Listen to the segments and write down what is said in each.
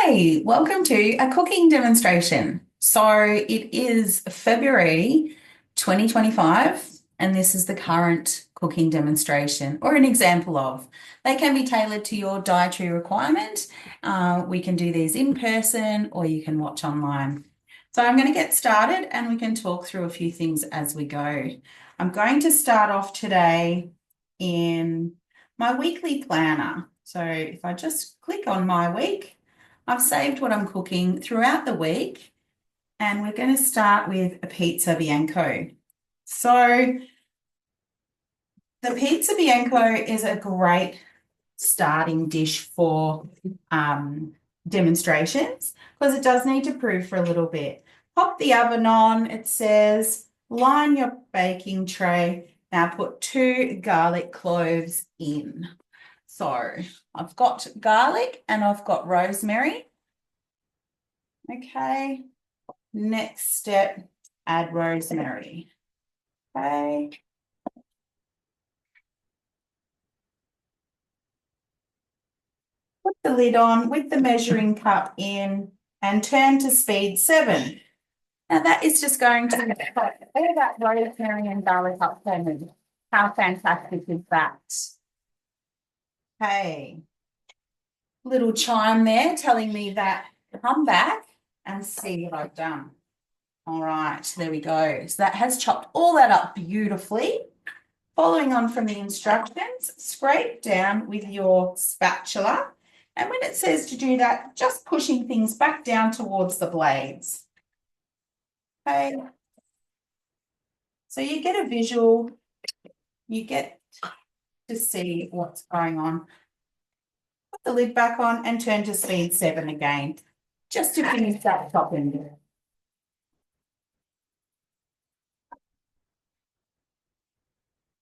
Hi, welcome to a cooking demonstration. So it is February 2025, and this is the current cooking demonstration or an example of. They can be tailored to your dietary requirement. We can do these in person or you can watch online. So I'm going to get started and we can talk through a few things as we go. I'm going to start off today in my weekly planner. So if I just click on my week, I've saved what I'm cooking throughout the week, and we're going to start with a Pizza Bianco. So the Pizza Bianco is a great starting dish for demonstrations because it does need to prove for a little bit. Pop the oven on, it says, line your baking tray. Now put 2 garlic cloves in. So I've got garlic and I've got rosemary. Okay, next step, add rosemary. Okay. Put the lid on with the measuring cup in and turn to speed 7. Now that is just going to put all that rosemary and garlic up fermented. How fantastic is that? Okay. Little chime there telling me that come back and see what I've done. All right, there we go. So that has chopped all that up beautifully. Following on from the instructions, scrape down with your spatula. And when it says to do that, just pushing things back down towards the blades. Okay. So you get a visual, you get to see what's going on. Put the lid back on and turn to speed 7 again, just to finish that top end.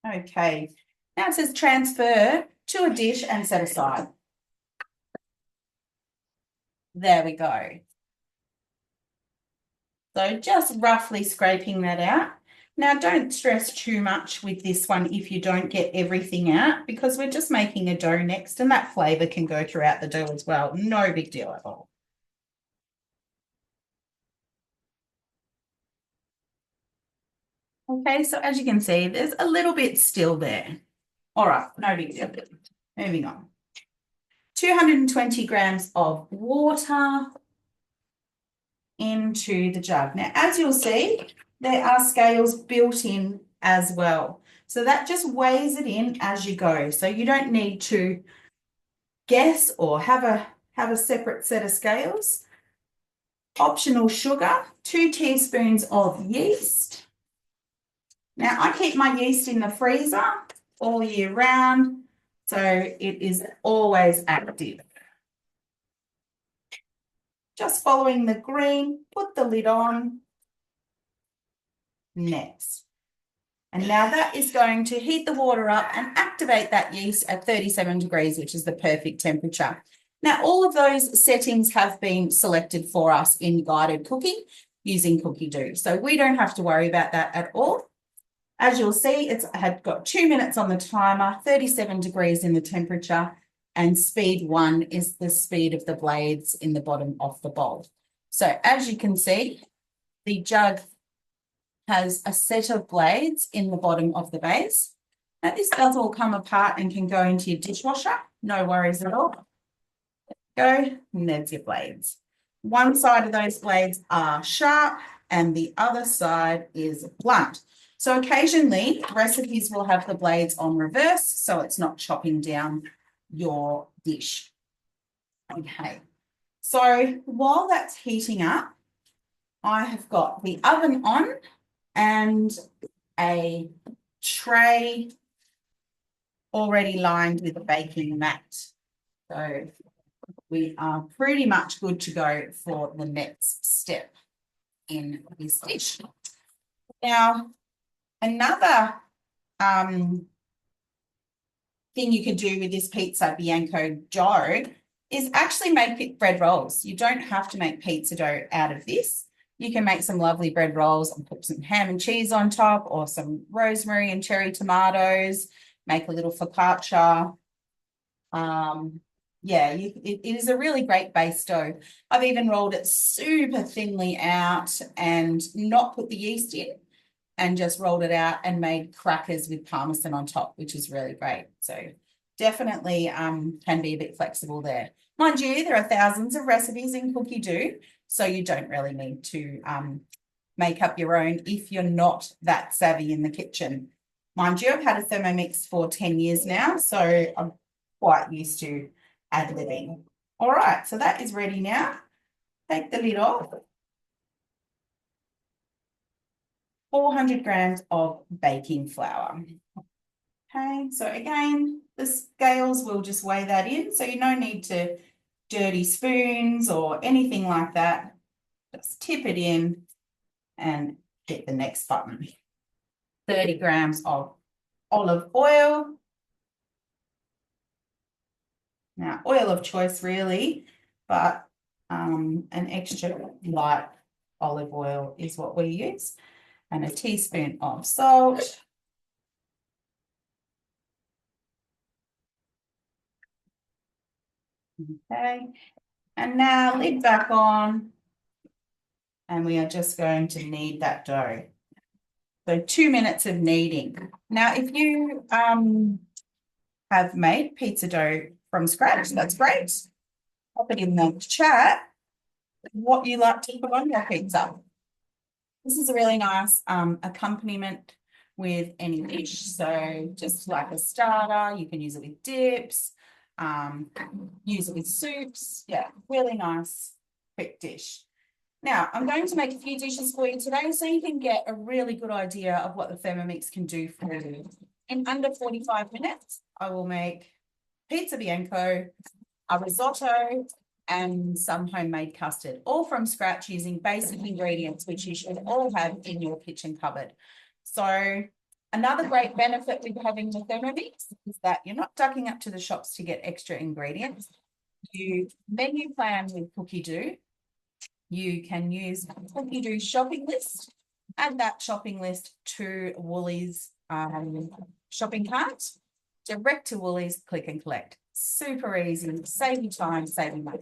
Okay, now it says transfer to a dish and set aside. There we go. So just roughly scraping that out. Now don't stress too much with this one if you don't get everything out, because we're just making a dough next and that flavour can go throughout the dough as well. No big deal at all. Okay, so as you can see, there's a little bit still there. All right, no big deal. Moving on. 220 grams of water into the jug. Now, as you'll see, there are scales built in as well. So that just weighs it in as you go. So you don't need to guess or have a separate set of scales. Optional sugar, 2 teaspoons of yeast. Now, I keep my yeast in the freezer all year round, so it is always active. Just following the green, put the lid on. Next. And now that is going to heat the water up and activate that yeast at 37 degrees, which is the perfect temperature. Now, all of those settings have been selected for us in guided cooking using Cookie Do. So we don't have to worry about that at all. As you'll see, it's had got 2 minutes on the timer, 37 degrees in the temperature, and speed 1 is the speed of the blades in the bottom of the bowl. So as you can see, the jug has a set of blades in the bottom of the base. Now this does all come apart and can go into your dishwasher. No worries at all. There you go, and there's your blades. One side of those blades are sharp and the other side is blunt. So occasionally recipes will have the blades on reverse, so it's not chopping down your dish. Okay, so while that's heating up, I have got the oven on and a tray already lined with a baking mat. So we are pretty much good to go for the next step in this dish. Now, another thing you can do with this Pizza Bianco dough is actually make bread rolls. You don't have to make pizza dough out of this. You can make some lovely bread rolls and put some ham and cheese on top or some rosemary and cherry tomatoes, make a little focaccia. Yeah, it is a really great base dough. I've even rolled it super thinly out and not put the yeast in and just rolled it out and made crackers with parmesan on top, which is really great. So definitely can be a bit flexible there. Mind you, there are thousands of recipes in Cookie Do, so you don't really need to make up your own if you're not that savvy in the kitchen. Mind you, I've had a Thermomix for 10 years now, so I'm quite used to ad-libbing. All right, so that is ready now. Take the lid off. 400 grams of baking flour. Okay, so again, the scales will just weigh that in. So you no need to dirty spoons or anything like that. Just tip it in and hit the next button. 30 grams of olive oil. Now, oil of choice really, but an extra light olive oil is what we use. And a teaspoon of salt. Okay, and now lid back on, and we are just going to knead that dough. So 2 minutes of kneading. Now, if you have made pizza dough from scratch, that's great. Pop it in the chat what you like to put on your pizza. This is a really nice accompaniment with any dish. So just like a starter, you can use it with dips, use it with soups. Yeah, really nice quick dish. Now, I'm going to make a few dishes for you today so you can get a really good idea of what the Thermomix can do for you. In under 45 minutes, I will make Pizza Bianco, a risotto, and some homemade custard, all from scratch using basic ingredients, which you should all have in your kitchen cupboard. So another great benefit with having the Thermomix is that you're not ducking up to the shops to get extra ingredients. You menu plan with Cookie Do. You can use Cookie Do shopping list, add that shopping list to Woolies shopping cart, direct to Woolies, click and collect. Super easy, save you time, save you money.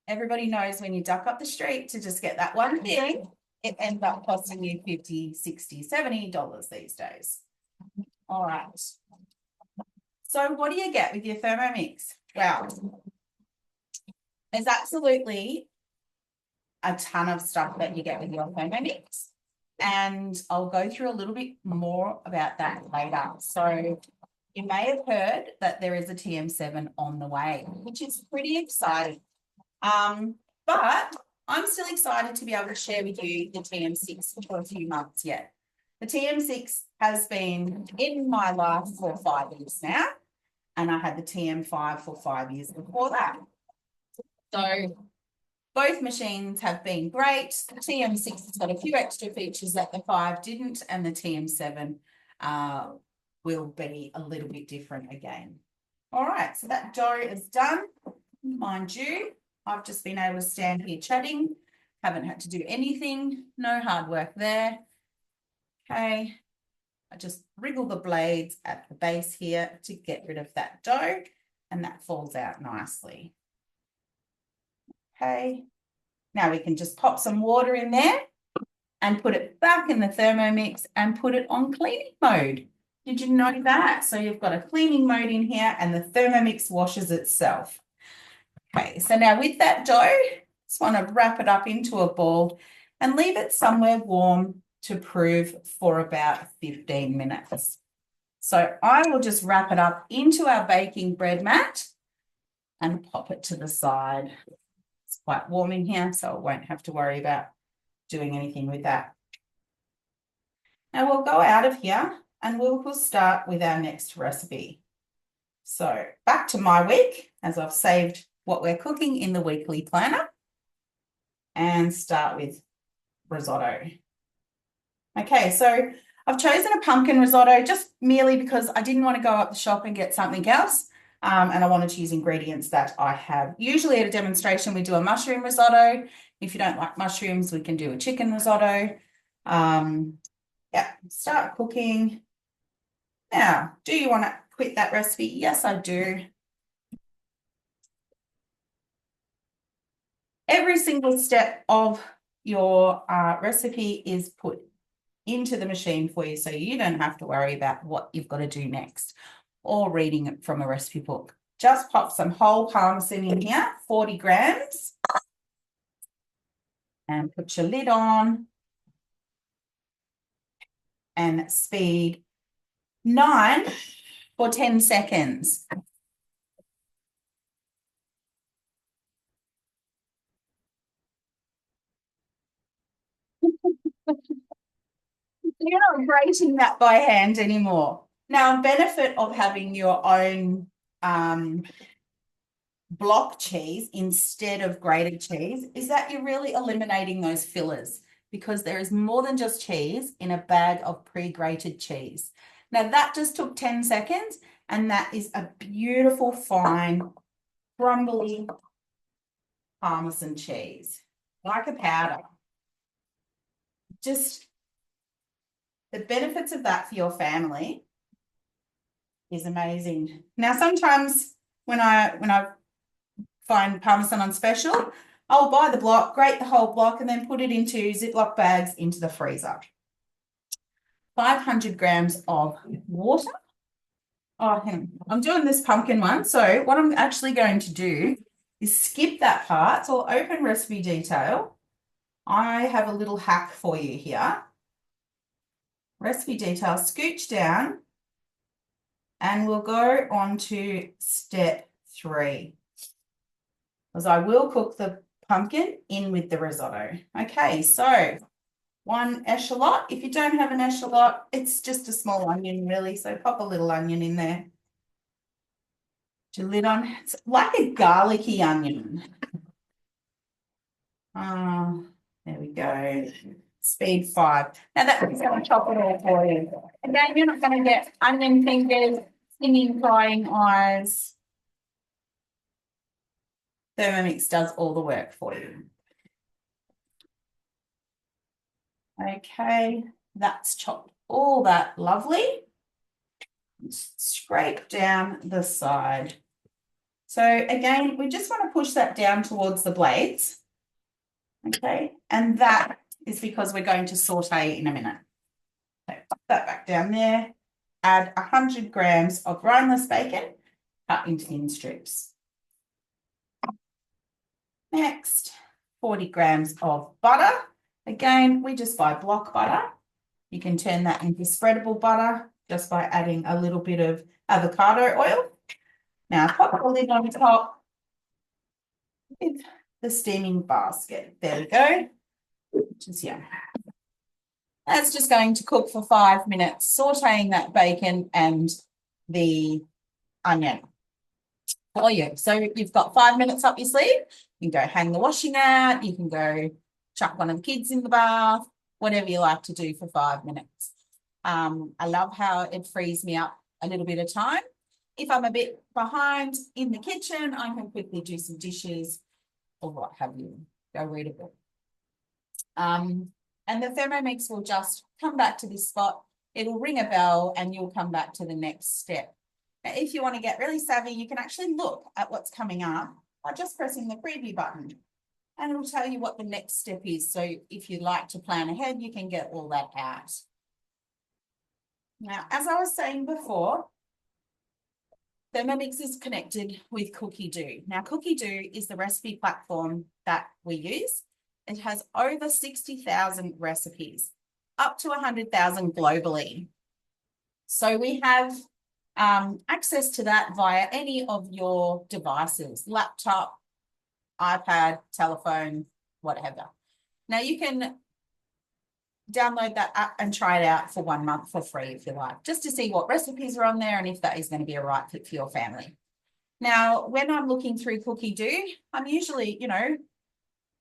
Everybody knows when you duck up the street to just get that one thing, it ends up costing you $50, $60, $70 these days. All right. So what do you get with your Thermomix? Well, there's absolutely a ton of stuff that you get with your Thermomix. And I'll go through a little bit more about that later. So you may have heard that there is a TM7 on the way, which is pretty exciting. But I'm still excited to be able to share with you the TM6 for a few months yet. The TM6 has been in my life for 5 years now, and I had the TM5 for 5 years before that. So both machines have been great. The TM6 has got a few extra features that the 5 didn't, and the TM7 will be a little bit different again. All right, so that dough is done. Mind you, I've just been able to stand here chatting, haven't had to do anything, no hard work there. Okay, I just wriggle the blades at the base here to get rid of that dough, and that falls out nicely. Okay, now we can just pop some water in there and put it back in the Thermomix and put it on cleaning mode. Did you know that? So you've got a cleaning mode in here and the Thermomix washes itself. Okay, so now with that dough, just want to wrap it up into a ball and leave it somewhere warm to prove for about 15 minutes. So I will just wrap it up into our baking bread mat and pop it to the side. It's quite warm in here, so I won't have to worry about doing anything with that. Now we'll go out of here and we'll start with our next recipe. So back to my week, as I've saved what we're cooking in the weekly planner, and start with risotto. Okay, so I've chosen a pumpkin risotto just merely because I didn't want to go up the shop and get something else. And I wanted to use ingredients that I have. Usually at a demonstration, we do a mushroom risotto. If you don't like mushrooms, we can do a chicken risotto. Yeah, start cooking. Now, do you want to quit that recipe? Yes, I do. Every single step of your recipe is put into the machine for you, so you don't have to worry about what you've got to do next or reading it from a recipe book. Just pop some whole parmesan in here, 40 grams, and put your lid on and speed 9 for 10 seconds. You're not grating that by hand anymore. Now, a benefit of having your own block cheese instead of grated cheese is that you're really eliminating those fillers, because there is more than just cheese in a bag of pre-grated cheese. Now, that just took 10 seconds, and that is a beautiful, fine, crumbly Parmesan cheese, like a powder. Just the benefits of that for your family is amazing. Now, sometimes when I find Parmesan on special, I'll buy the block, grate the whole block, and then put it into Ziploc bags into the freezer. 500 grams of water. Oh, hang on. I'm doing this pumpkin one. So what I'm actually going to do is skip that part. So I'll open recipe detail. I have a little hack for you here. Recipe detail, scooch down, and we'll go on to step 3. Because I will cook the pumpkin in with the risotto. Okay, so 1 echalot. If you don't have an echalot, it's just a small onion, really. So pop a little onion in there. Put your lid on. It's like a garlicky onion. There we go. Speed 5. Now that's going to chop it all for you. Again, you're not going to get onion fingers, stinging, crying eyes. Thermomix does all the work for you. Okay, that's chopped all that lovely. Scrape down the side. So again, we just want to push that down towards the blades. Okay, and that is because we're going to saute in a minute. So put that back down there. Add 100 grams of rineless bacon cut into thin strips. Next, 40 grams of butter. Again, we just buy block butter. You can turn that into spreadable butter just by adding a little bit of avocado oil. Now, pop the lid on top with the steaming basket. There we go. Just yeah. That's just going to cook for 5 minutes, sauteing that bacon and the onion for you. So you've got 5 minutes up your sleeve. You can go hang the washing out. You can go chuck one of the kids in the bath, whatever you like to do for 5 minutes. I love how it frees me up a little bit of time. If I'm a bit behind in the kitchen, I can quickly do some dishes or what have you. Go read a book. And the Thermomix will just come back to this spot. It'll ring a bell and you'll come back to the next step. Now, if you want to get really savvy, you can actually look at what's coming up by just pressing the preview button, and it'll tell you what the next step is. So if you'd like to plan ahead, you can get all that out. Now, as I was saying before, Thermomix is connected with Cookie Do. Now, Cookie Do is the recipe platform that we use. It has over 60,000 recipes, up to 100,000 globally. So we have access to that via any of your devices, laptop, iPad, telephone, whatever. Now you can download that app and try it out for 1 month for free if you like, just to see what recipes are on there and if that is going to be a right fit for your family. Now, when I'm looking through Cookie Do, I'm usually,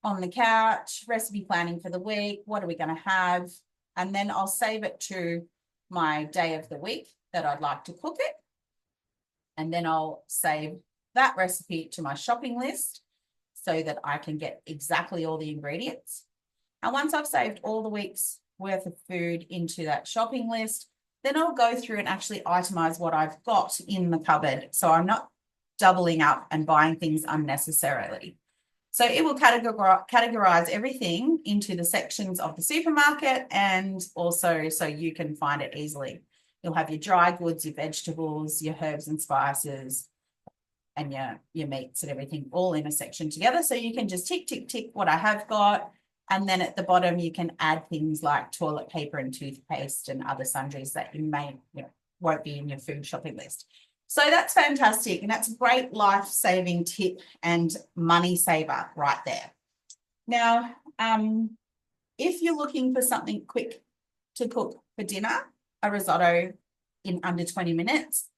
on the couch, recipe planning for the week. What are we going to have? And then I'll save it to my day of the week that I'd like to cook it. And then I'll save that recipe to my shopping list so that I can get exactly all the ingredients. And once I've saved all the week's worth of food into that shopping list, then I'll go through and actually itemize what I've got in the cupboard. So I'm not doubling up and buying things unnecessarily. So it will categorize everything into the sections of the supermarket, and also so you can find it easily. You'll have your dry goods, your vegetables, your herbs and spices, and your meats and everything all in a section together. So you can just tick, tick, tick what I have got. And then at the bottom, you can add things like toilet paper and toothpaste and other sundries that you may, won't be in your food shopping list. So that's fantastic. And that's a great life-saving tip and money saver right there. Now, if you're looking for something quick to cook for dinner, a risotto in under 20 minutes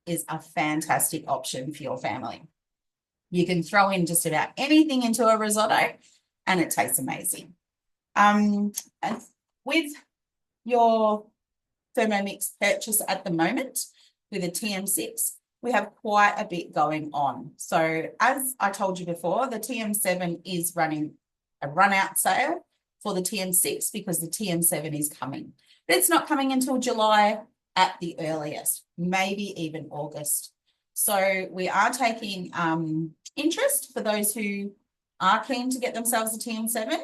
is a fantastic option for your family. You can throw in just about anything into a risotto and it tastes amazing. And with your Thermomix purchase at the moment, with a TM6, we have quite a bit going on. So as I told you before, the TM7 is running a run-out sale for the TM6 because the TM7 is coming. But it's not coming until July at the earliest, maybe even August. So we are taking interest for those who are keen to get themselves a TM7.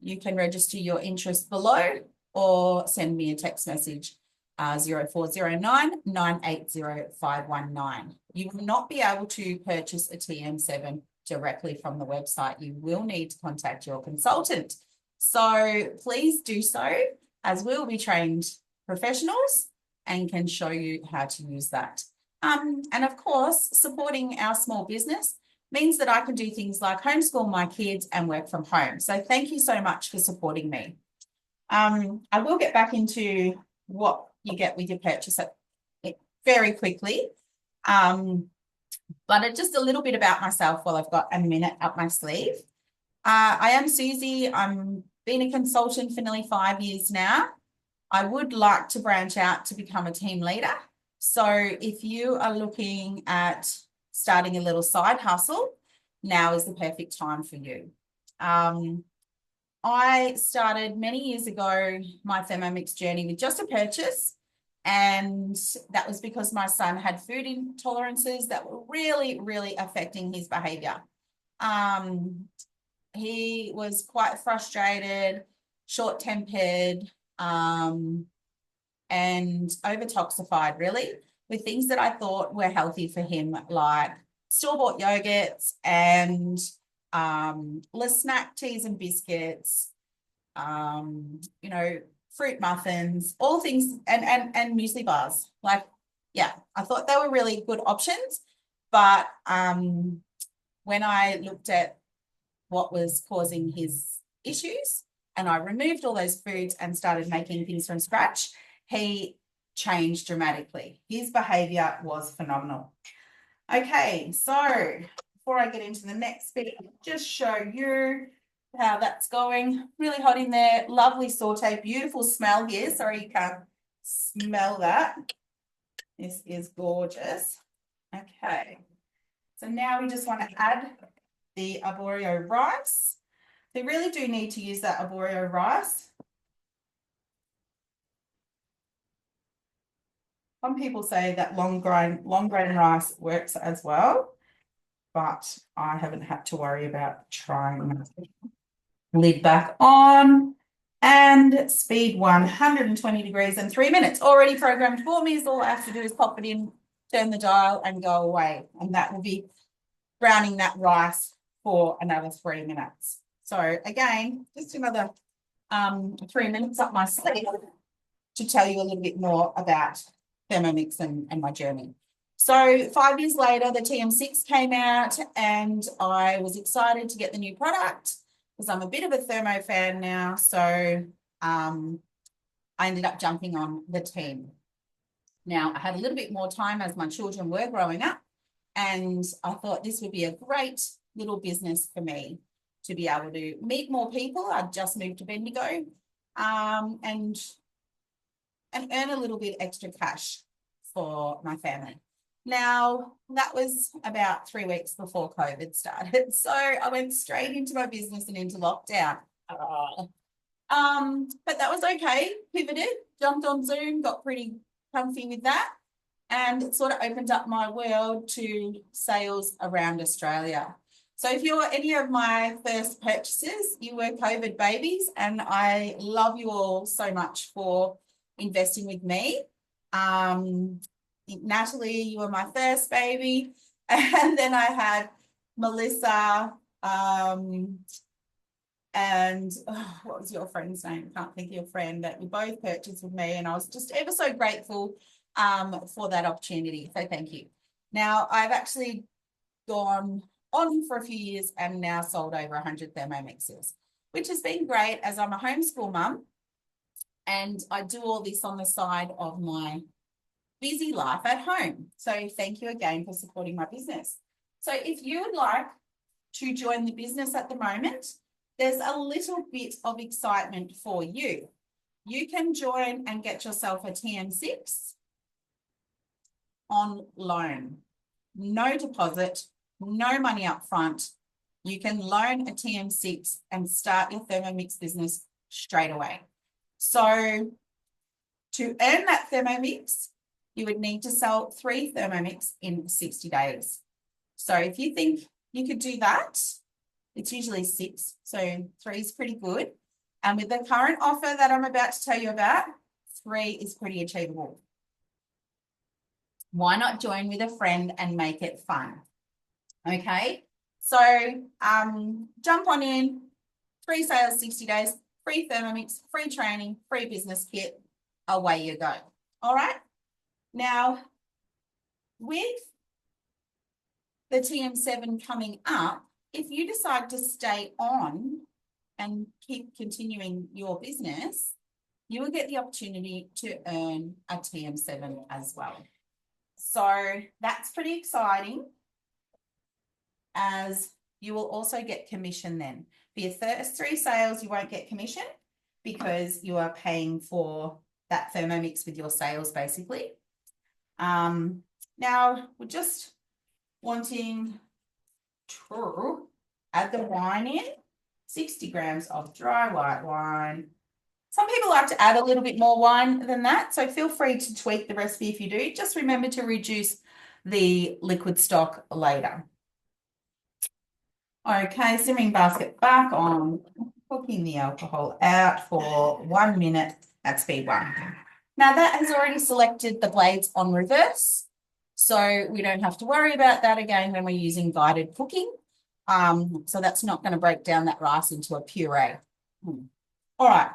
You can register your interest below or send me a text message 0409 980 519. You will not be able to purchase a TM7 directly from the website. You will need to contact your consultant. So please do so, as we'll be trained professionals and can show you how to use that. And of course, supporting our small business means that I can do things like homeschool my kids and work from home. So thank you so much for supporting me. I will get back into what you get with your purchase very quickly. But just a little bit about myself while I've got a minute up my sleeve. I am Susie. I'm been a consultant for nearly 5 years now. I would like to branch out to become a team leader. So if you are looking at starting a little side hustle, now is the perfect time for you. I started many years ago my Thermomix journey with just a purchase, and that was because my son had food intolerances that were really, really affecting his behaviour. He was quite frustrated, short-tempered, and over-toxified, really, with things that I thought were healthy for him, like store-bought yogurts and snack teas and biscuits, fruit muffins, all things, and muesli bars. Like, yeah, I thought they were really good options. But when I looked at what was causing his issues and I removed all those foods and started making things from scratch, he changed dramatically. His behaviour was phenomenal. Okay, so before I get into the next bit, I'll just show you how that's going. Really hot in there, lovely saute, beautiful smell here. Sorry you can't smell that. This is gorgeous. Okay, so now we just want to add the arborio rice. They really do need to use that arborio rice. Some people say that long grain rice works as well, but I haven't had to worry about trying. Lid back on and speed 120 degrees and 3 minutes. Already programmed for me, so all I have to do is pop it in, turn the dial and go away. And that will be browning that rice for another 3 minutes. So again, just another 3 minutes up my sleeve to tell you a little bit more about Thermomix and my journey. So 5 years later, the TM6 came out and I was excited to get the new product because I'm a bit of a thermo fan now. So I ended up jumping on the team. Now, I had a little bit more time as my children were growing up, and I thought this would be a great little business for me to be able to meet more people. I'd just moved to Bendigo and earn a little bit extra cash for my family. Now, that was about 3 weeks before COVID started. So I went straight into my business and into lockdown. But that was okay. Pivoted, jumped on Zoom, got pretty comfy with that. And it sort of opened up my world to sales around Australia. So if you're any of my first purchases, you were COVID babies, and I love you all so much for investing with me. Natalie, you were my first baby, and then I had Melissa, and what was your friend's name? I can't think of your friend, that you both purchased with me, and I was just ever so grateful for that opportunity. So thank you. Now, I've actually gone on for a few years and now sold over 100 Thermomixes, which has been great as I'm a homeschool mum, and I do all this on the side of my busy life at home. So thank you again for supporting my business. So if you would like to join the business at the moment, there's a little bit of excitement for you. You can join and get yourself a TM6 on loan. No deposit, no money up front. You can loan a TM6 and start your Thermomix business straight away. So to earn that Thermomix, you would need to sell 3 Thermomix in 60 days. So if you think you could do that, it's usually 6, so 3 is pretty good. And with the current offer that I'm about to tell you about, 3 is pretty achievable. Why not join with a friend and make it fun? Okay, so jump on in, 3 sales, 60 days, free Thermomix, free training, free business kit, away you go. All right, now with the TM7 coming up, if you decide to stay on and keep continuing your business, you will get the opportunity to earn a TM7 as well. So that's pretty exciting, as you will also get commission then. For your first 3 sales, you won't get commission because you are paying for that Thermomix with your sales basically. Now we're just wanting to add the wine in, 60 grams of dry white wine. Some people like to add a little bit more wine than that, so feel free to tweak the recipe if you do. Just remember to reduce the liquid stock later. Okay, simmering basket back on, cooking the alcohol out for 1 minute at speed 1. Now that has already selected the blades on reverse, so we don't have to worry about that again when we're using guided cooking. So that's not going to break down that rice into a puree. All right,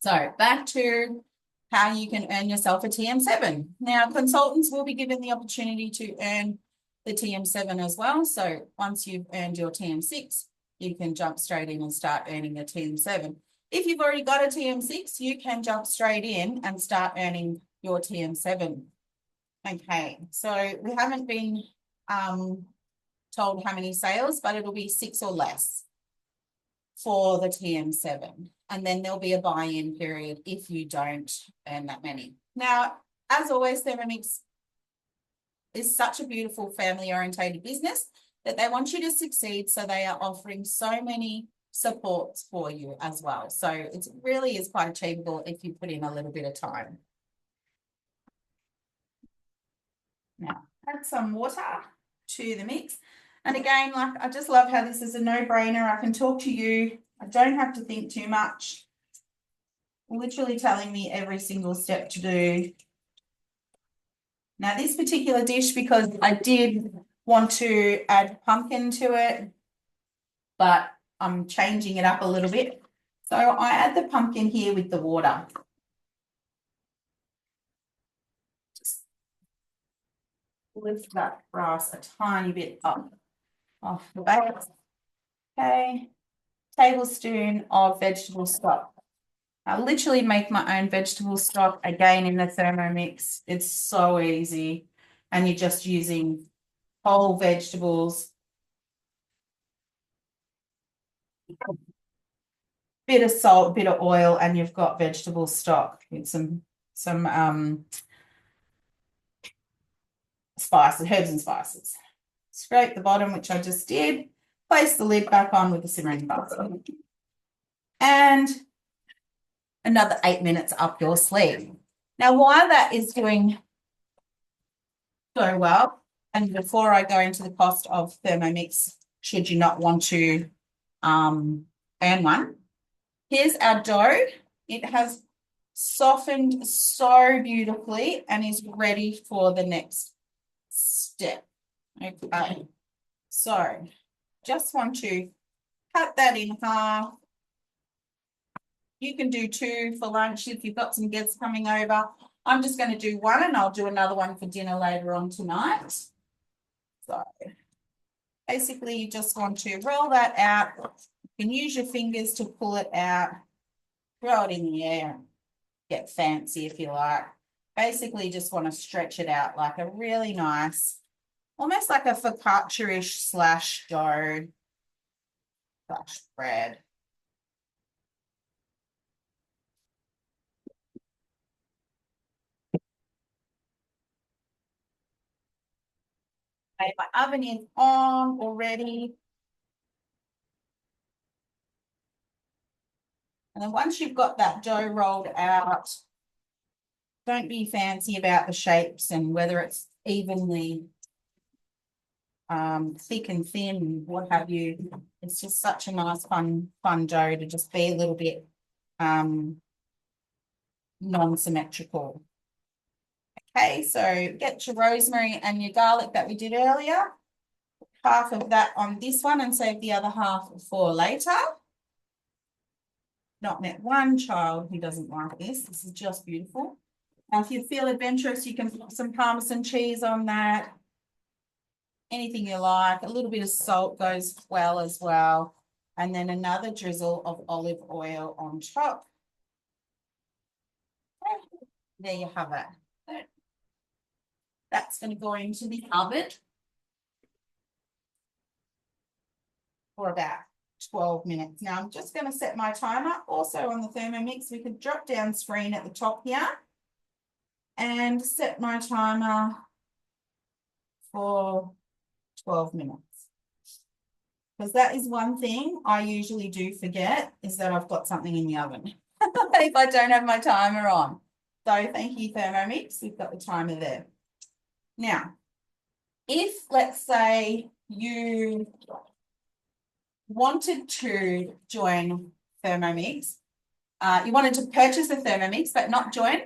so back to how you can earn yourself a TM7. Now, consultants will be given the opportunity to earn the TM7 as well. So once you've earned your TM6, you can jump straight in and start earning the TM7. If you've already got a TM6, you can jump straight in and start earning your TM7. Okay, so we haven't been told how many sales, but it'll be 6 or less for the TM7. And then there'll be a buy-in period if you don't earn that many. Now, as always, Thermomix is such a beautiful family-orientated business that they want you to succeed, so they are offering so many supports for you as well. So it really is quite achievable if you put in a little bit of time. Now, add some water to the mix. And again, like, I just love how this is a no-brainer. I can talk to you. I don't have to think too much. Literally telling me every single step to do. Now, this particular dish, because I did want to add pumpkin to it, but I'm changing it up a little bit. So I add the pumpkin here with the water. Just lift that rice a tiny bit up off the base. Okay, tablespoon of vegetable stock. I literally make my own vegetable stock again in the Thermomix. It's so easy, and you're just using whole vegetables. Bit of salt, bit of oil, and you've got vegetable stock with some spices, herbs and spices. Scrape the bottom, which I just did. Place the lid back on with the simmering basket. And another 8 minutes up your sleeve. Now, while that is doing so well, and before I go into the cost of Thermomix should you not want to earn one. Here's our dough. It has softened so beautifully and is ready for the next step. Okay, so just want to cut that in half. You can do 2 for lunch if you've got some guests coming over. I'm just going to do 1 and I'll do another one for dinner later on tonight. So basically you just want to roll that out. You can use your fingers to pull it out, throw it in the air, get fancy if you like. Basically just want to stretch it out like a really nice, almost like a focaccia-ish slash dough slash bread. Okay, my oven is on already. And then once you've got that dough rolled out, don't be fancy about the shapes and whether it's evenly thick and thin, what have you. It's just such a nice, fun dough to just be a little bit non-symmetrical. Okay, so get your rosemary and your garlic that we did earlier. Half of that on this one and save the other half for later. Not met one child who doesn't like this. This is just beautiful. Now, if you feel adventurous, you can put some Parmesan cheese on that. Anything you like. A little bit of salt goes well as well. And then another drizzle of olive oil on top. Okay. There you have it. That's going to go into the oven for about 12 minutes. Now, I'm just going to set my timer. Also on the Thermomix, we could drop down screen at the top here and set my timer for 12 minutes. Because that is one thing I usually do forget is that I've got something in the oven if I don't have my timer on. So thank you, Thermomix. We've got the timer there. Now, if let's say you wanted to join Thermomix, you wanted to purchase a Thermomix but not join,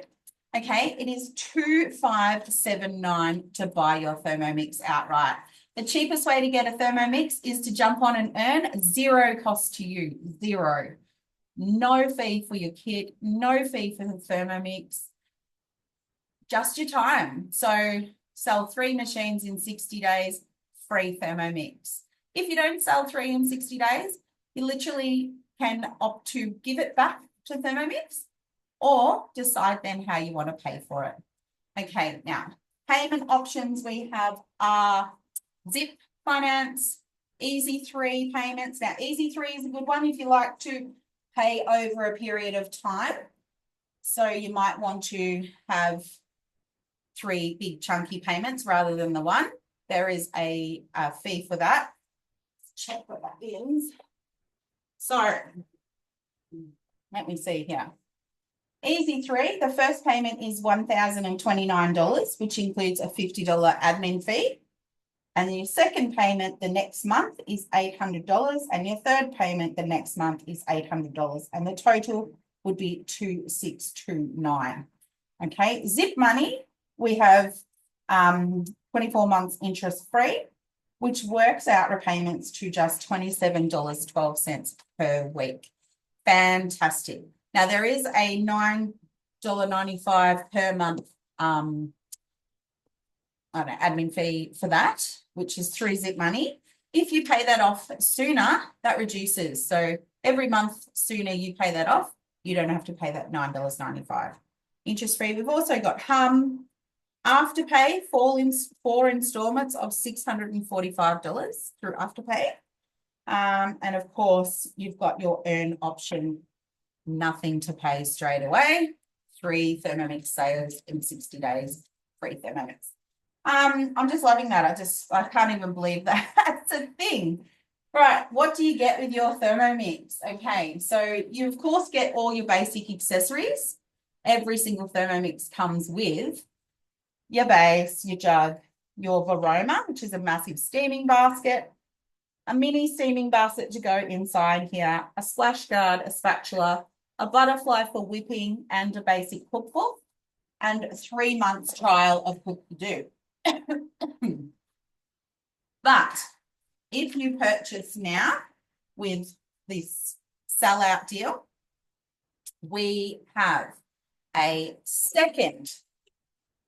okay, it is $2,579 to buy your Thermomix outright. The cheapest way to get a Thermomix is to jump on and earn, 0 cost to you, 0. No fee for your kit, no fee for the Thermomix, just your time. So sell 3 machines in 60 days, free Thermomix. If you don't sell 3 in 60 days, you literally can opt to give it back to Thermomix or decide then how you want to pay for it. Okay, now payment options we have are Zip Finance, Easy 3 payments. Now Easy 3 is a good one if you like to pay over a period of time. So you might want to have 3 big chunky payments rather than the one. There is a fee for that. Let's check what that is. So let me see here. Easy 3, the first payment is $1,029, which includes a $50 admin fee. And your second payment the next month is $800. And your third payment the next month is $800. And the total would be $2,629. Okay, Zip Money, we have 24 months interest free, which works out repayments to just $27.12 per week. Fantastic. Now, there is a $9.95 per month admin fee for that, which is through Zip Money. If you pay that off sooner, that reduces. So every month sooner you pay that off, you don't have to pay that $9.95. Interest free. We've also got Afterpay, 4 installments of $645 through Afterpay. And of course, you've got your earn option, nothing to pay straight away. 3 Thermomix sales in 60 days, free Thermomix. I'm just loving that. I can't even believe that that's a thing. Right, what do you get with your Thermomix? Okay, so you of course get all your basic accessories. Every single Thermomix comes with your base, your jug, your Varoma, which is a massive steaming basket, a mini steaming basket to go inside here, a splash guard, a spatula, a butterfly for whipping, and a basic cookbook, and 3 months trial of Cookie Do. But if you purchase now with this sellout deal, we have a second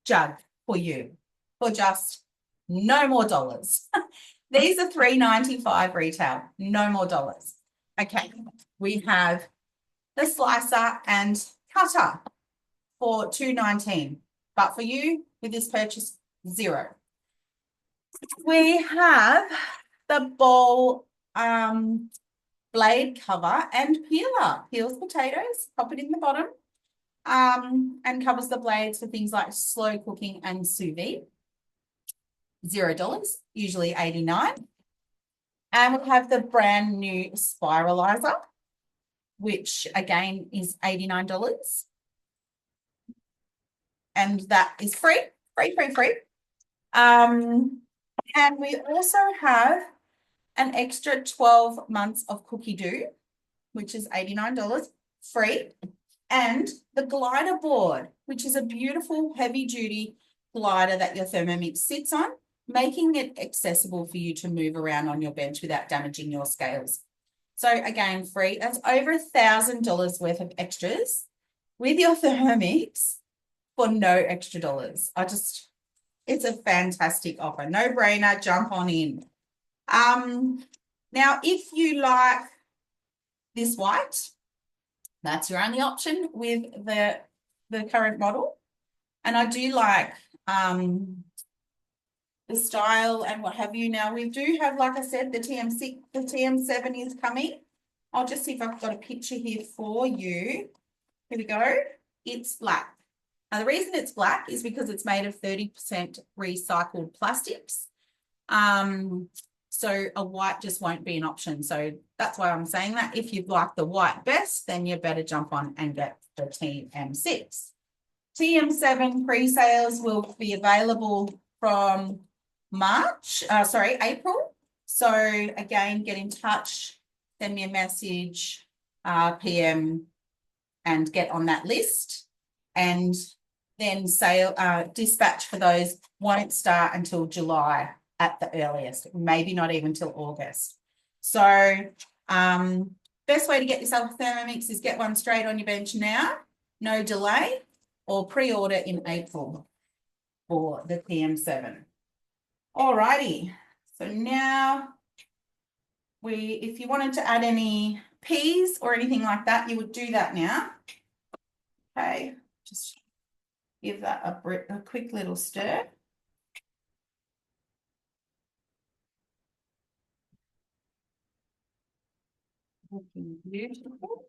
jug for you for just no more dollars. These are $3.95 retail, no more dollars. Okay, we have the slicer and cutter for $2.19, but for you with this purchase, $0. We have the bowl blade cover and peeler. Peels potatoes, pop it in the bottom, and covers the blades for things like slow cooking and sous vide. $0, usually $89. And we have the brand new spiralizer, which again is $89. And that is free. And we also have an extra 12 months of Cookie Do, which is $89, free. And the glider board, which is a beautiful heavy-duty glider that your Thermomix sits on, making it accessible for you to move around on your bench without damaging your scales. So again, free. That's over $1,000 worth of extras with your Thermomix for no extra dollars. It's a fantastic offer. No brainer, jump on in. Now, if you like this white, that's your only option with the current model. And I do like the style and what have you. Now, we do have, like I said, the TM6, the TM7 is coming. I'll just see if I've got a picture here for you. Here we go. It's black. Now, the reason it's black is because it's made of 30% recycled plastics. So a white just won't be an option. So that's why I'm saying that. If you'd like the white best, then you better jump on and get the TM6. TM7 pre-sales will be available from April. So again, get in touch, send me a message, PM, and get on that list. And then dispatch for those won't start until July at the earliest, maybe not even till August. So best way to get yourself a Thermomix is get one straight on your bench now, no delay, or pre-order in April for the TM7. Alrighty, so now if you wanted to add any peas or anything like that, you would do that now. Okay, just give that a quick little stir. Looking beautiful.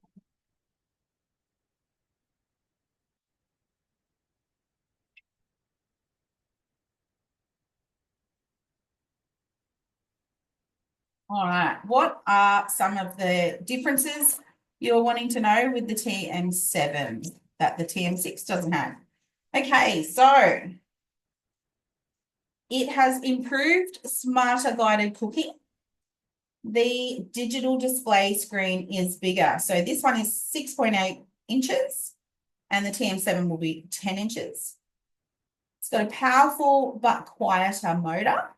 All right, what are some of the differences you're wanting to know with the TM7 that the TM6 doesn't have? Okay, so it has improved smarter guided cooking. The digital display screen is bigger. So this one is 6.8 inches and the TM7 will be 10 inches. It's got a powerful but quieter motor.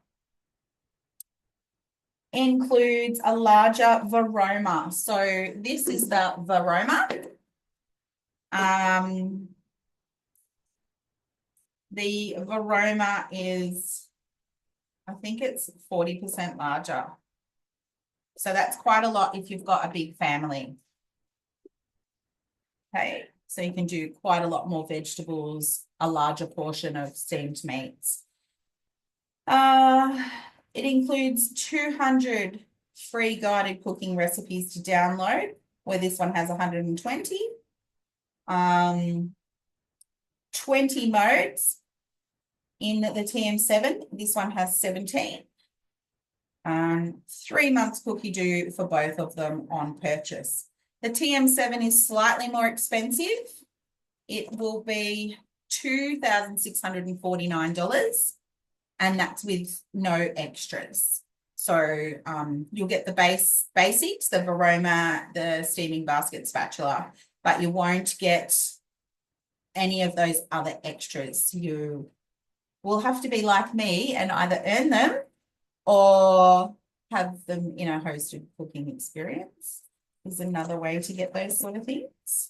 Includes a larger varoma. So this is the varoma. The varoma is, I think it's 40% larger. So that's quite a lot if you've got a big family. Okay, so you can do quite a lot more vegetables, a larger portion of steamed meats. It includes 200 free guided cooking recipes to download, where this one has 120. 20 modes in the TM7. This one has 17. 3 months Cookie Do for both of them on purchase. The TM7 is slightly more expensive. It will be $2,649. And that's with no extras. So you'll get the basics, the Varoma, the steaming basket spatula, but you won't get any of those other extras. You will have to be like me and either earn them or have them in a hosted cooking experience is another way to get those sort of things.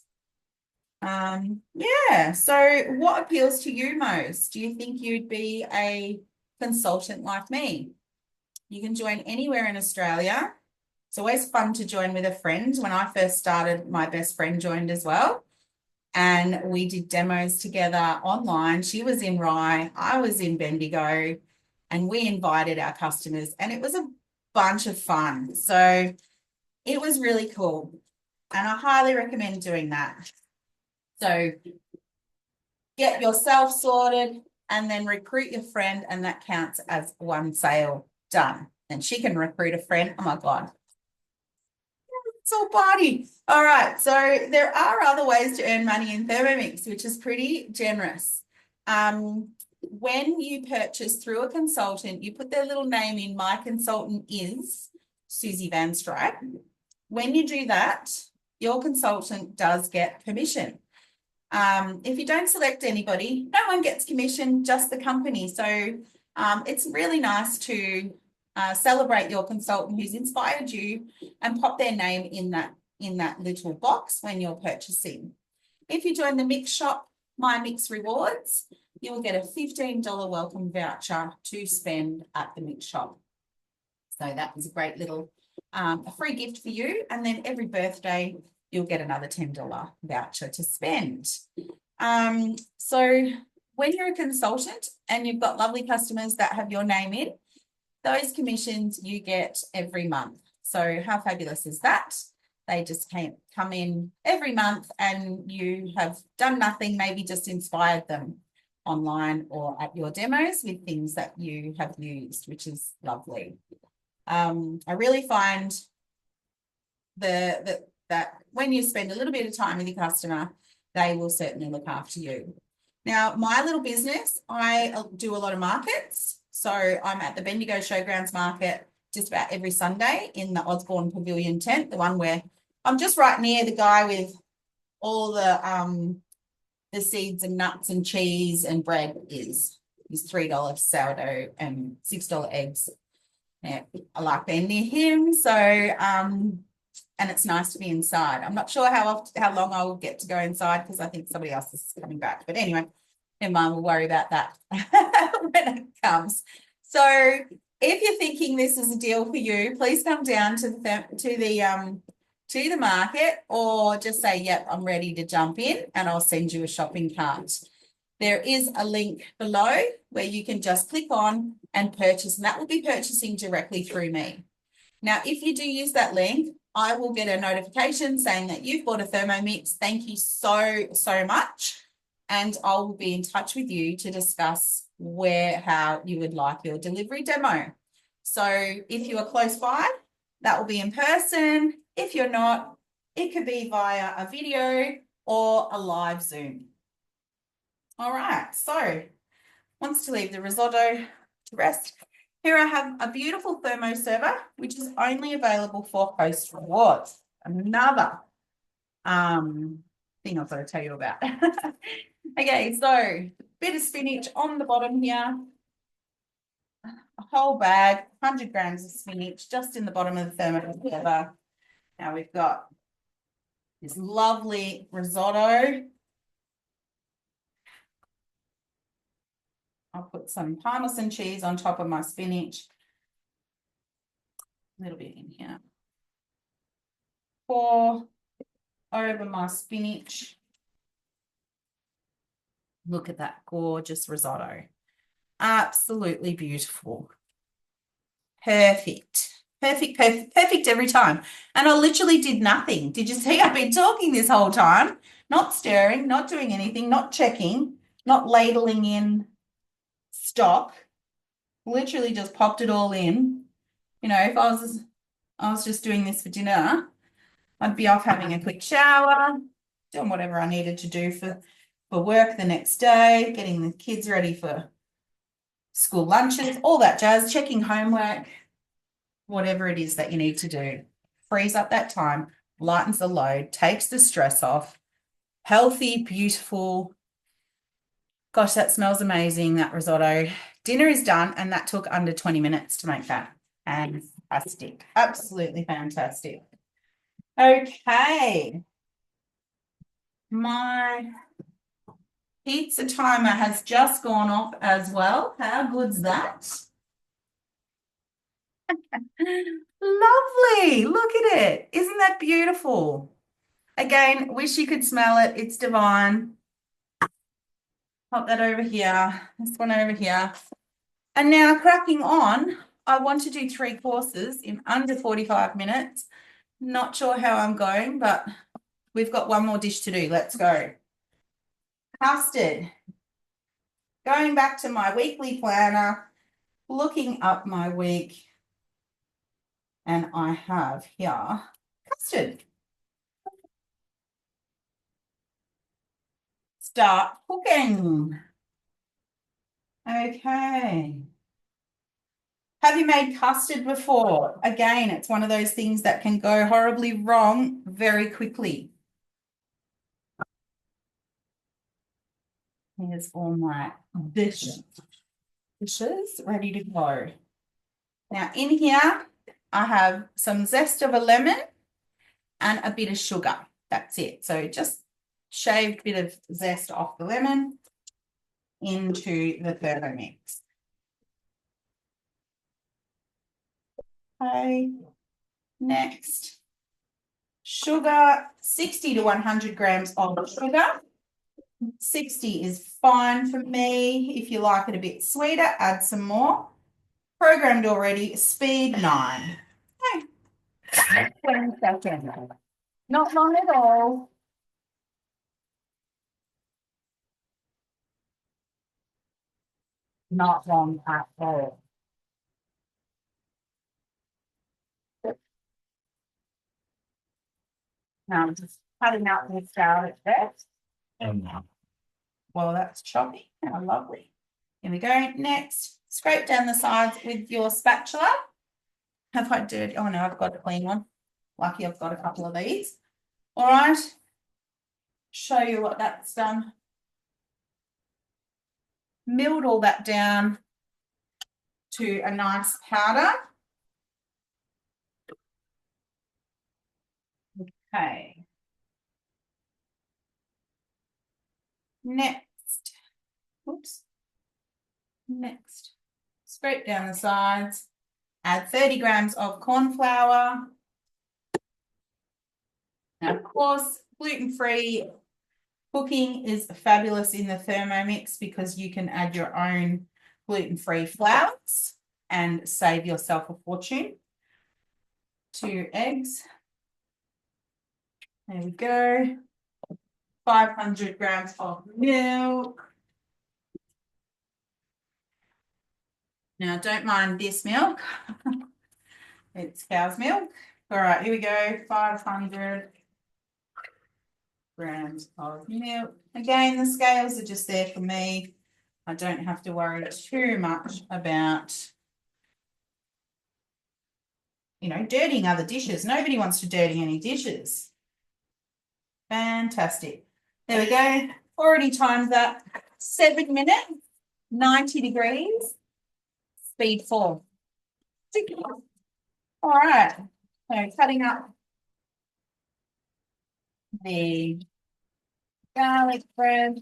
Yeah, so what appeals to you most? Do you think you'd be a consultant like me? You can join anywhere in Australia. It's always fun to join with a friend. When I first started, my best friend joined as well. And we did demos together online. She was in Rye, I was in Bendigo, and we invited our customers, and it was a bunch of fun. So it was really cool. And I highly recommend doing that. So get yourself sorted and then recruit your friend, and that counts as one sale done. And she can recruit a friend. Oh my God. It's all party. All right. So there are other ways to earn money in Thermomix, which is pretty generous. When you purchase through a consultant, you put their little name in. My consultant is Susie Van Strype. When you do that, your consultant does get commission. If you don't select anybody, no one gets commission, just the company. So it's really nice to celebrate your consultant who's inspired you and pop their name in that little box when you're purchasing. If you join the Mix shop, My Mix Rewards, you will get a $15 welcome voucher to spend at the Mix shop. So that was a great little a free gift for you. And then every birthday, you'll get another $10 voucher to spend. So when you're a consultant and you've got lovely customers that have your name in, those commissions you get every month. So how fabulous is that? They just come in every month, and you have done nothing, maybe just inspired them online or at your demos with things that you have used, which is lovely. I really find that when you spend a little bit of time with your customer, they will certainly look after you. Now, my little business, I do a lot of markets. So I'm at the Bendigo Showgrounds Market just about every Sunday in the Osborne Pavilion tent, the one where I'm just right near the guy with all the seeds and nuts and cheese and bread is $3 sourdough and $6 eggs. Yeah, I like being near him. So, and it's nice to be inside. I'm not sure how long I will get to go inside because I think somebody else is coming back. But anyway, never mind, we'll worry about that when it comes. So if you're thinking this is a deal for you, please come down to the market, or just say, yep, I'm ready to jump in, and I'll send you a shopping cart. There is a link below where you can just click on and purchase, and that will be purchasing directly through me. Now, if you do use that link, I will get a notification saying that you've bought a Thermomix. Thank you so, so much. And I will be in touch with you to discuss how you would like your delivery demo. So if you are close by, that will be in person. If you're not, it could be via a video or a live Zoom. All right, so wants to leave the risotto to rest. Here I have a beautiful thermo server, which is only available for host rewards. Another thing I've got to tell you about. Okay, so bit of spinach on the bottom here. A whole bag, 100 grams of spinach just in the bottom of the thermo server. Now we've got this lovely risotto. I'll put some Parmesan cheese on top of my spinach. A little bit in here. Pour over my spinach. Look at that gorgeous risotto. Absolutely beautiful. Perfect. Perfect, perfect, perfect every time. And I literally did nothing. Did you see? I've been talking this whole time, not stirring, not doing anything, not checking, not ladling in stock. Literally just popped it all in. You know, if I was just doing this for dinner, I'd be off having a quick shower, doing whatever I needed to do for work the next day, getting the kids ready for school lunches, all that jazz, checking homework. whatever it is that you need to do. Frees up that time, lightens the load, takes the stress off. Healthy, beautiful. Gosh, that smells amazing, that risotto. Dinner is done, and that took under 20 minutes to make that. Fantastic. Absolutely fantastic. Okay. My pizza timer has just gone off as well. How good's that? Lovely. Look at it. Isn't that beautiful? Again, wish you could smell it. It's divine. Pop that over here. This one over here. And now cracking on, I want to do 3 courses in under 45 minutes. Not sure how I'm going, but we've got one more dish to do. Let's go. Custard. Going back to my weekly planner, looking up my week, and I have here custard. Start cooking. Okay. Have you made custard before? Again, it's one of those things that can go horribly wrong very quickly. Here's all my dishes ready to go. Now in here, I have some zest of a lemon and a bit of sugar. That's it. So just shaved bit of zest off the lemon into the Thermomix. Okay, next, sugar, 60 to 100 grams of sugar. 60 is fine for me. If you like it a bit sweeter, add some more. Programmed already, speed 9. Okay. 20 seconds. Not long at all. Not long at all. Now I'm just cutting out the salad there. Well, that's choppy. How lovely. Here we go. Next, scrape down the sides with your spatula. Have I dirty? Oh no, I've got a clean one. Lucky I've got a couple of these. All right. Show you what that's done. Milled all that down to a nice powder. Okay. Next, oops. Next, scrape down the sides. Add 30 grams of corn flour. Now, of course, gluten-free cooking is fabulous in the Thermomix because you can add your own gluten-free flours and save yourself a fortune. 2 eggs. There we go. 500 grams of milk. Now, don't mind this milk. It's cow's milk. All right, here we go. 500 grams of milk. Again, the scales are just there for me. I don't have to worry too much about, you know, dirtying other dishes. Nobody wants to dirty any dishes. Fantastic. There we go. Already timed that. 7 minutes, 90 degrees, speed 4. All right. So cutting up the garlic bread.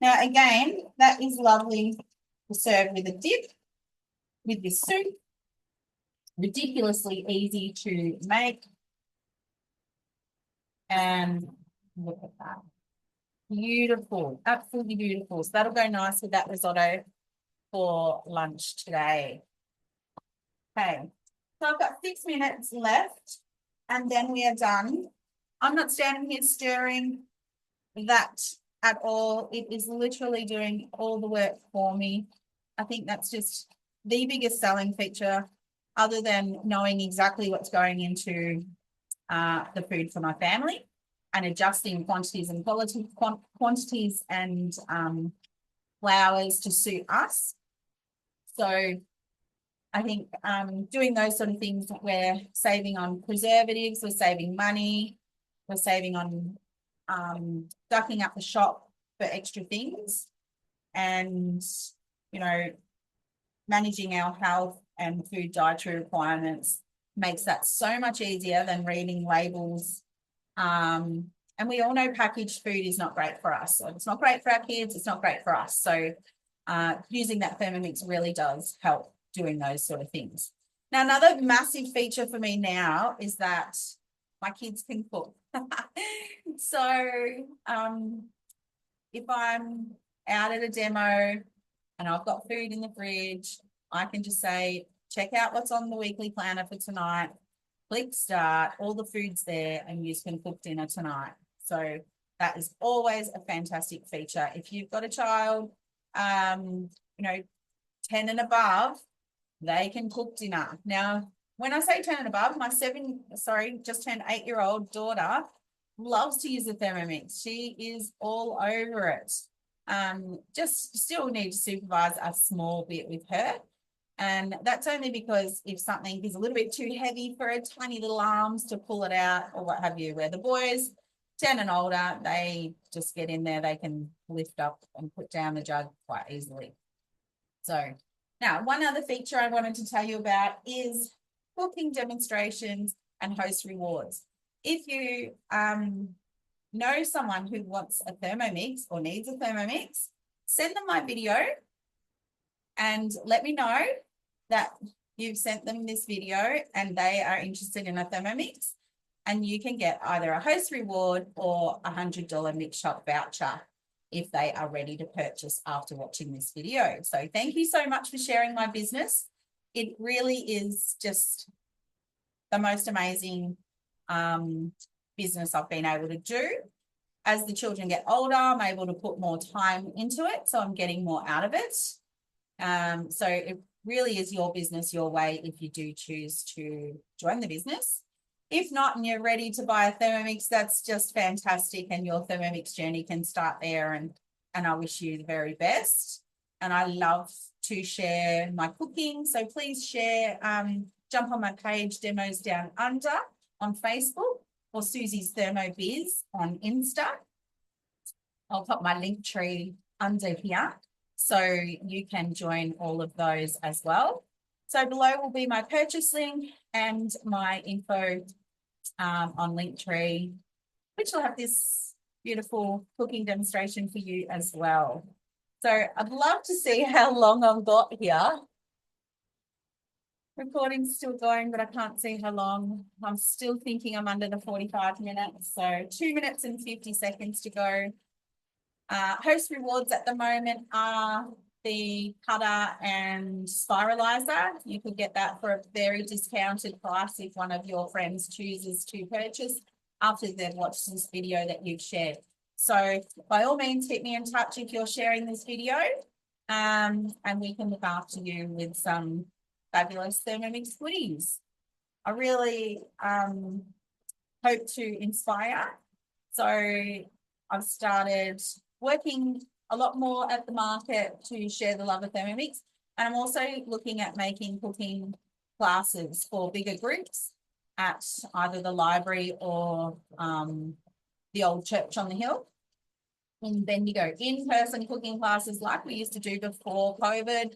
Now, again, that is lovely to serve with a dip, with this soup. Ridiculously easy to make. And look at that. Beautiful, absolutely beautiful. So that'll go nice with that risotto for lunch today. Okay, so I've got 6 minutes left and then we are done. I'm not standing here stirring that at all. It is literally doing all the work for me. I think that's just the biggest selling feature, other than knowing exactly what's going into the food for my family and adjusting quantities and quantities and flours to suit us. So I think doing those sort of things, we're saving on preservatives, we're saving money, we're saving on ducking up the shop for extra things, and, you know, managing our health and food dietary requirements makes that so much easier than reading labels. And we all know packaged food is not great for us. So it's not great for our kids, it's not great for us. So using that Thermomix really does help doing those sort of things. Now, another massive feature for me now is that my kids can cook. So if I'm out at a demo and I've got food in the fridge, I can just say, check out what's on the weekly planner for tonight, click start, all the food's there, and you can cook dinner tonight. So that is always a fantastic feature. If you've got a child, you know, 10 and above, they can cook dinner. Now, when I say 10 and above, my just turned 8-year-old daughter loves to use the Thermomix. She is all over it. Just still need to supervise a small bit with her. And that's only because if something is a little bit too heavy for her tiny little arms to pull it out or what have you, where the boys, 10 and older, they just get in there, they can lift up and put down the jug quite easily. So now, one other feature I wanted to tell you about is cooking demonstrations and host rewards. If you know someone who wants a Thermomix or needs a Thermomix, send them my video and let me know that you've sent them this video and they are interested in a Thermomix, and you can get either a host reward or a $100 Mix Shop voucher if they are ready to purchase after watching this video. So thank you so much for sharing my business. It really is just the most amazing business I've been able to do. As the children get older, I'm able to put more time into it, so I'm getting more out of it. So it really is your business, your way, if you do choose to join the business. If not, and you're ready to buy a Thermomix, that's just fantastic, and your Thermomix journey can start there, and I wish you the very best. And I love to share my cooking, so please share, jump on my page, Demos Down Under on Facebook, or Susie's Thermo Biz on Insta. I'll put my link tree under here so you can join all of those as well. So below will be my purchase link and my info on Linktree, which will have this beautiful cooking demonstration for you as well. So I'd love to see how long I've got here. Recording's still going, but I can't see how long. I'm still thinking I'm under the 45 minutes. So 2 minutes and 50 seconds to go. Host rewards at the moment are the cutter and spiralizer. You could get that for a very discounted price if one of your friends chooses to purchase after they've watched this video that you've shared. So by all means, keep me in touch if you're sharing this video, and we can look after you with some fabulous Thermomix goodies. I really hope to inspire. So I've started working a lot more at the market to share the love of Thermomix. And I'm also looking at making cooking classes for bigger groups at either the library or the old church on the hill. And then you go in-person cooking classes like we used to do before COVID.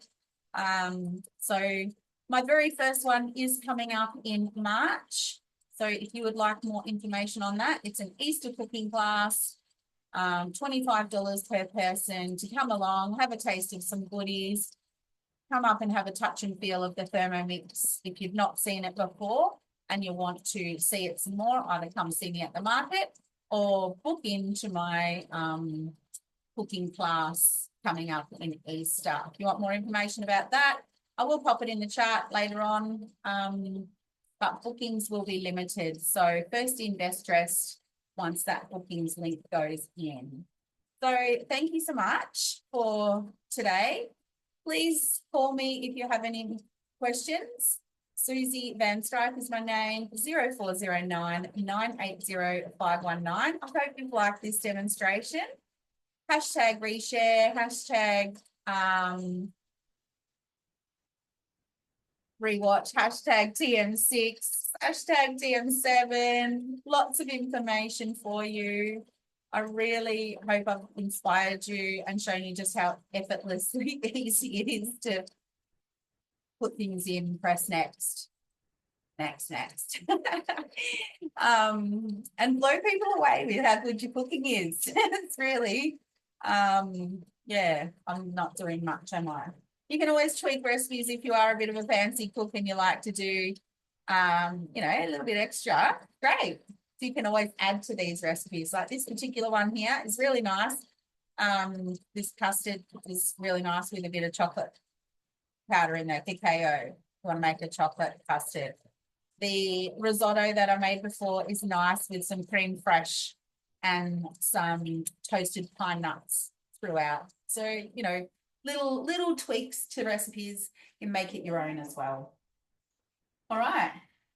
So my very first one is coming up in March. So if you would like more information on that, it's an Easter cooking class. $25 per person to come along, have a taste of some goodies, come up and have a touch and feel of the Thermomix. If you've not seen it before and you want to see it some more, either come see me at the market or book into my cooking class coming up in Easter. If you want more information about that, I will pop it in the chat later on, but bookings will be limited. So first in, best dressed, once that bookings link goes in. So thank you so much for today. Please call me if you have any questions. Susie Van Stryke is my name, 0409 980 519. I hope you've liked this demonstration. Hashtag reshare, hashtag rewatch hashtag TM6, hashtag TM7, lots of information for you. I really hope I've inspired you and shown you just how effortlessly easy it is to put things in, press next, next. And blow people away with how good your cooking is. It's really, yeah, I'm not doing much, am I? You can always tweak recipes if you are a bit of a fancy cook and you like to do, a little bit extra. Great. So you can always add to these recipes. Like this particular one here is really nice. This custard is really nice with a bit of chocolate powder in there, cacao. You want to make a chocolate custard. The risotto that I made before is nice with some creme fraiche and some toasted pine nuts throughout. So, little tweaks to recipes and make it your own as well. All right.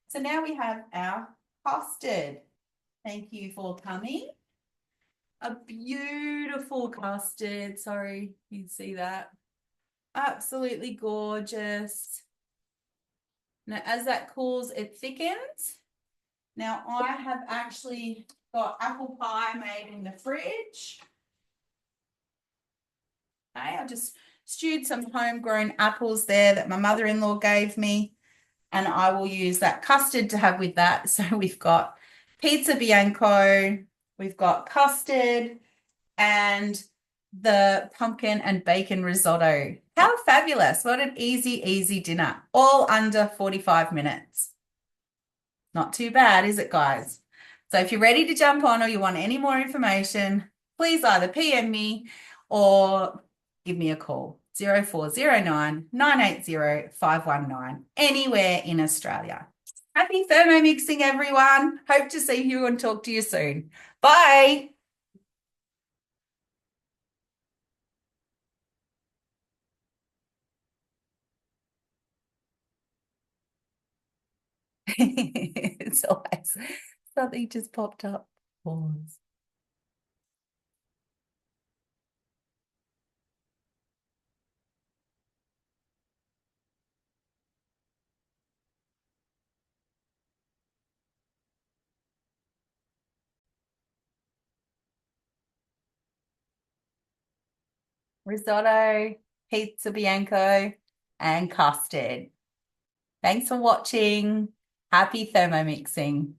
So now we have our custard. Thank you for coming. A beautiful custard. Sorry, you see that. Absolutely gorgeous. Now, as that cools, it thickens. Now, I have actually got apple pie made in the fridge. Okay, I just stewed some homegrown apples there that my mother-in-law gave me, and I will use that custard to have with that. So we've got Pizza Bianco, we've got custard, and the pumpkin and bacon risotto. How fabulous. What an easy dinner. All under 45 minutes. Not too bad, is it, guys? So if you're ready to jump on or you want any more information, please either PM me or give me a call, 0409 980 519, anywhere in Australia. Happy Thermomixing, everyone. Hope to see you and talk to you soon. Bye. It's always something just popped up. Pause. Risotto, pizza bianco, and custard. Thanks for watching. Happy thermomixing.